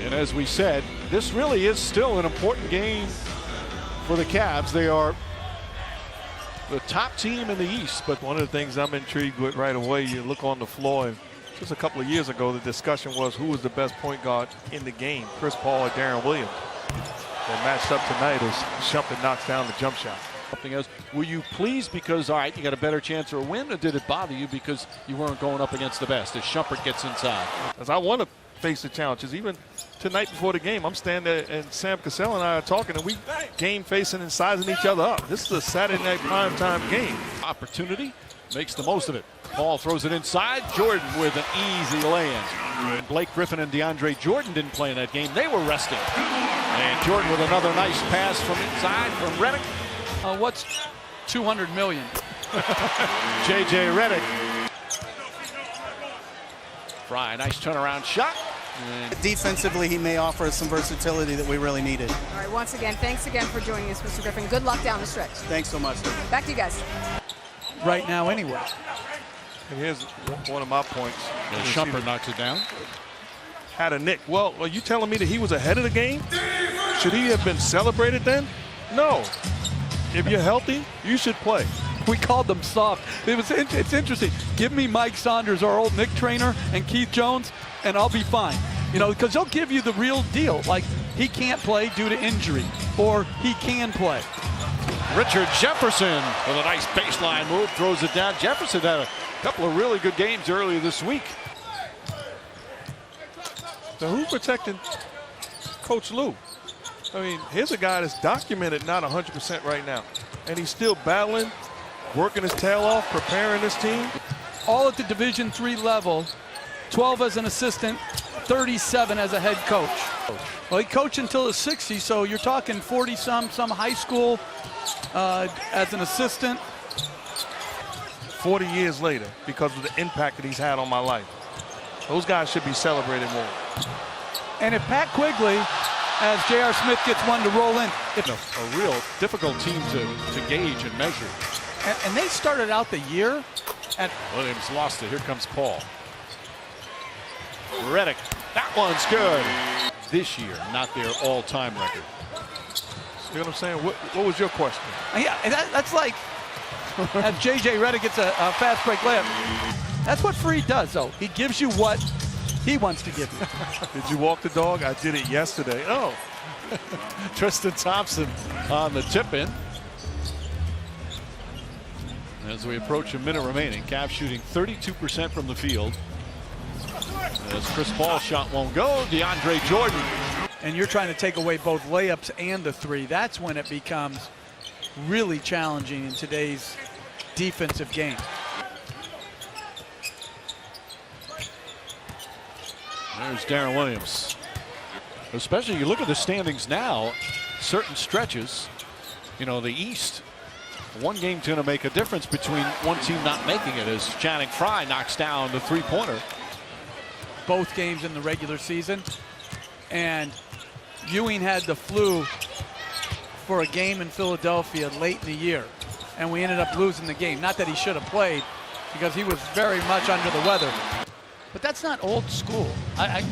And as we said, this really is still an important game for the Cavs. They are the top team in the East. But one of the things I'm intrigued with right away, you look on the floor, and just a couple of years ago, the discussion was who was the best point guard in the game, Chris Paul or Deron Williams. They matched up tonight as Shumpert knocks down the jump shot. Something else. Were you pleased because, all right, you got a better chance of a win, or did it bother you because you weren't going up against the best as Shumpert gets inside? As I want to face the challenges, even tonight before the game, I'm standing there and Sam Cassell and I are talking, and we game facing and sizing each other up. This is a Saturday night primetime game. Opportunity, makes the most of it. Paul throws it inside. Jordan with an easy lay-in. Blake Griffin and DeAndre Jordan didn't play in that game. They were resting. And Jordan with another nice pass from inside from Reddick. What's 200 million? J.J. Reddick. Fry, nice turnaround shot. Defensively, he may offer us some versatility that we really needed. All right, once again, thanks again for joining us, Mr. Griffin. Good luck down the stretch. Thanks so much. Back to you guys. Right now, anyway. And here's one of my points. Shumpert knocks it down. Had a nick. Well, are you telling me that he was ahead of the game? Should he have been celebrated then? No. If you're healthy, you should play. We called them soft. It's interesting. Give me Mike Saunders, our old Knick trainer, and Keith Jones, and I'll be fine. You know, because they'll give you the real deal. Like, he can't play due to injury, or he can play. Richard Jefferson with a nice baseline move, throws it down. Jefferson had a couple of really good games earlier this week. So who's protecting Coach Lou? I mean, here's a guy that's documented not 100% right now, and he's still battling, working his tail off, preparing this team. All at the Division III level, 12 as an assistant, 37 as a head coach. Well, he coached until his 60s, so you're talking 40-some high school as an assistant. 40 years later, because of the impact that he's had on my life. Those guys should be celebrated more. And if Pat Quigley, as J.R. Smith gets one to roll in. A real difficult team to gauge and measure. And they started out the year at... Williams lost it. Here comes Paul. Reddick. That one's good. This year, not their all-time record. You know what I'm saying? What was your question? Yeah, that's like as J.J. Reddick gets a fast break layup. That's what Freed does, though. He gives you what he wants to give you. Did you walk the dog? I did it yesterday. Oh. Tristan Thompson on the tip-in. As we approach a minute remaining, Cavs shooting 32% from the field. As Chris Paul's shot won't go, DeAndre Jordan. And you're trying to take away both layups and the three. That's when it becomes really challenging in today's defensive game. There's Deron Williams. Especially, you look at the standings now, certain stretches, you know, the East, one game's going to make a difference between one team not making it as Channing Frye knocks down the three-pointer. Both games in the regular season. And Ewing had the flu for a game in Philadelphia late in the year. And we ended up losing the game. Not that he should have played, because he was very much under the weather. But that's not old school. I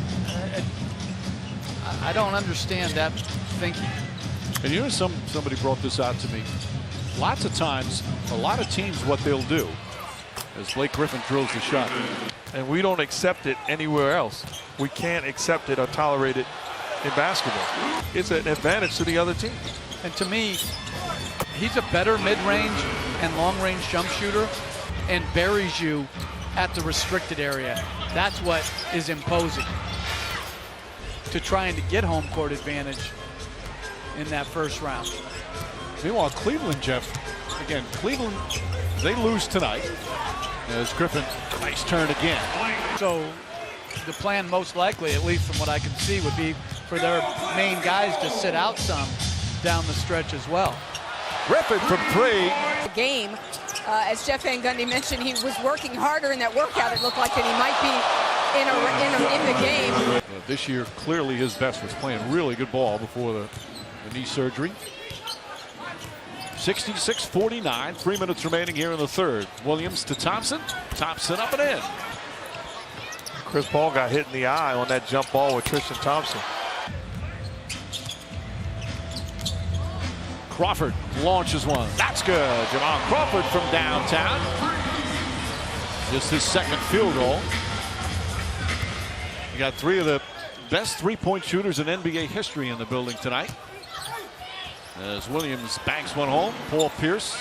don't understand that thinking. And you know, somebody brought this out to me. Lots of times, a lot of teams, what they'll do as Blake Griffin drills the shot. And we don't accept it anywhere else. We can't accept it or tolerate it in basketball. It's an advantage to the other team. And to me, he's a better mid-range and long-range jump shooter and buries you at the restricted area. That's what is imposing to trying to get home court advantage in that first round. Meanwhile, Cleveland, Jeff, again, Cleveland, they lose tonight. As Griffin, nice turn again. So the plan most likely, at least from what I can see, would be for their main guys to sit out some down the stretch as well. Griffin from three. Game, as Jeff Van Gundy mentioned, he was working harder in that workout, it looked like, than he might be in the game. This year, clearly his best, was playing really good ball before the knee surgery. 66-49, 3 minutes remaining here in the third. Williams to Thompson. Thompson up and in. Chris Paul got hit in the eye on that jump ball with Tristan Thompson. Crawford launches one. That's good. Jamal Crawford from downtown. Just his second field goal. You got three of the best three-point shooters in NBA history in the building tonight. As Williams banks one home, Paul Pierce.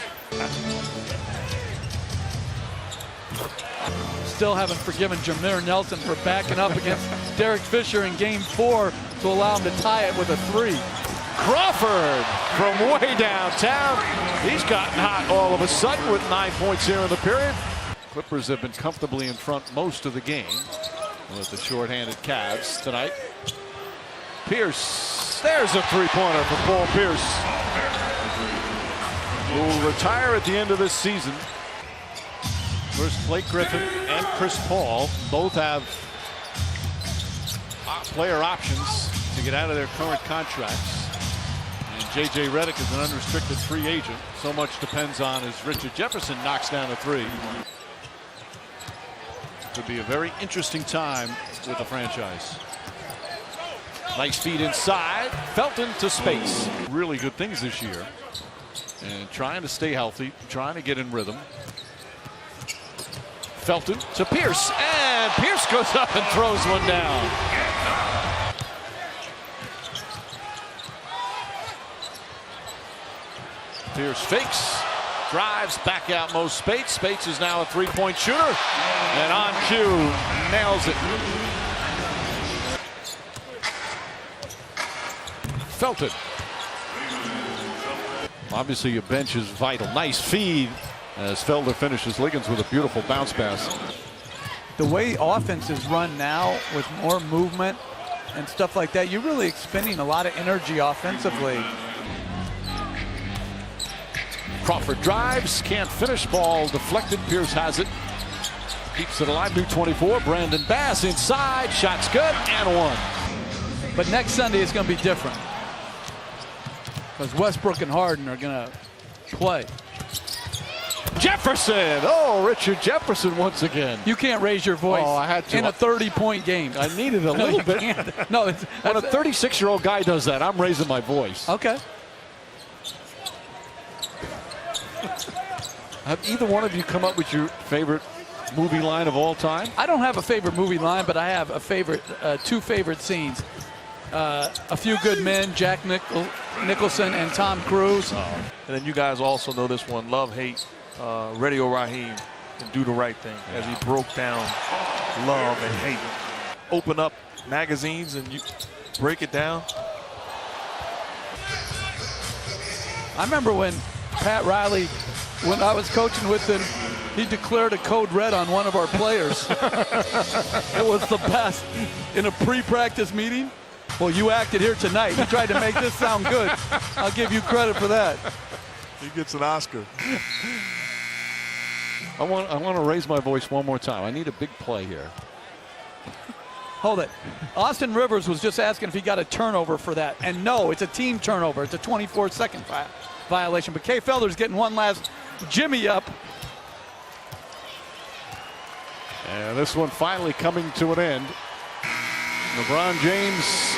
Still haven't forgiven Jameer Nelson for backing up against Derek Fisher in game 4 to allow him to tie it with a 3. Crawford from way downtown. He's gotten hot all of a sudden with 9 points here in the period. Clippers have been comfortably in front most of the game with the short-handed Cavs tonight. Pierce, there's a three-pointer for Paul Pierce, who will retire at the end of this season. First, Blake Griffin and Chris Paul both have player options to get out of their current contracts. And J.J. Reddick is an unrestricted free agent. So much depends on as Richard Jefferson knocks down a 3. Could be a very interesting time with the franchise. Nice feed inside. Felton to space. Really good things this year. And trying to stay healthy, trying to get in rhythm. Felton to Pierce, and Pierce goes up and throws one down. Pierce fakes, drives back out Mo Spates. Spates is now a three-point shooter, and on cue, nails it. Felton. Obviously, your bench is vital. Nice feed as Felder finishes Liggins with a beautiful bounce pass. The way offense is run now with more movement and stuff like that, you're really expending a lot of energy offensively. Crawford drives, can't finish, ball deflected. Pierce has it. Keeps it alive, new 24. Brandon Bass inside, shot's good, and one. But next Sunday it's going to be different, because Westbrook and Harden are going to play. Jefferson! Oh, Richard Jefferson once again. You can't raise your voice I had to. in a 30-point game. I needed a little bit. Can't. No, when a 36-year-old guy does that, I'm raising my voice. Okay. Have either one of you come up with your favorite movie line of all time? I don't have a favorite movie line, but I have a favorite, two favorite scenes. A Few Good Men, Jack Nicholson and Tom Cruise. And then you guys also know this one, Love, Hate, Radio Raheem, and Do the Right Thing, as he broke down love and hate. Open up magazines and you break it down. I remember when Pat Riley, when I was coaching with him, he declared a code red on one of our players. It was the best. In a pre-practice meeting. Well, you acted here tonight. You tried to make this sound good. I'll give you credit for that. He gets an Oscar. I want to raise my voice one more time. I need a big play here. Hold it. Austin Rivers was just asking if he got a turnover for that. And no, it's a team turnover. It's a 24-second violation. But Kay Felder's getting one last jimmy up. And this one finally coming to an end. LeBron James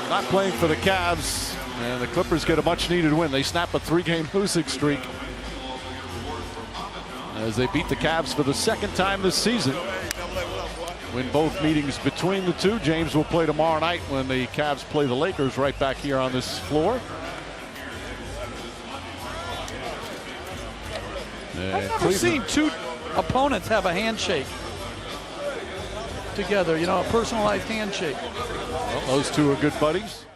not playing for the Cavs, and the Clippers get a much-needed win. They snap a 3-game losing streak as they beat the Cavs for the second time this season. Win both meetings between the two. James will play tomorrow night when the Cavs play the Lakers right back here on this floor. I've never seen two opponents have a handshake together, you know, a personalized handshake. Well, those two are good buddies.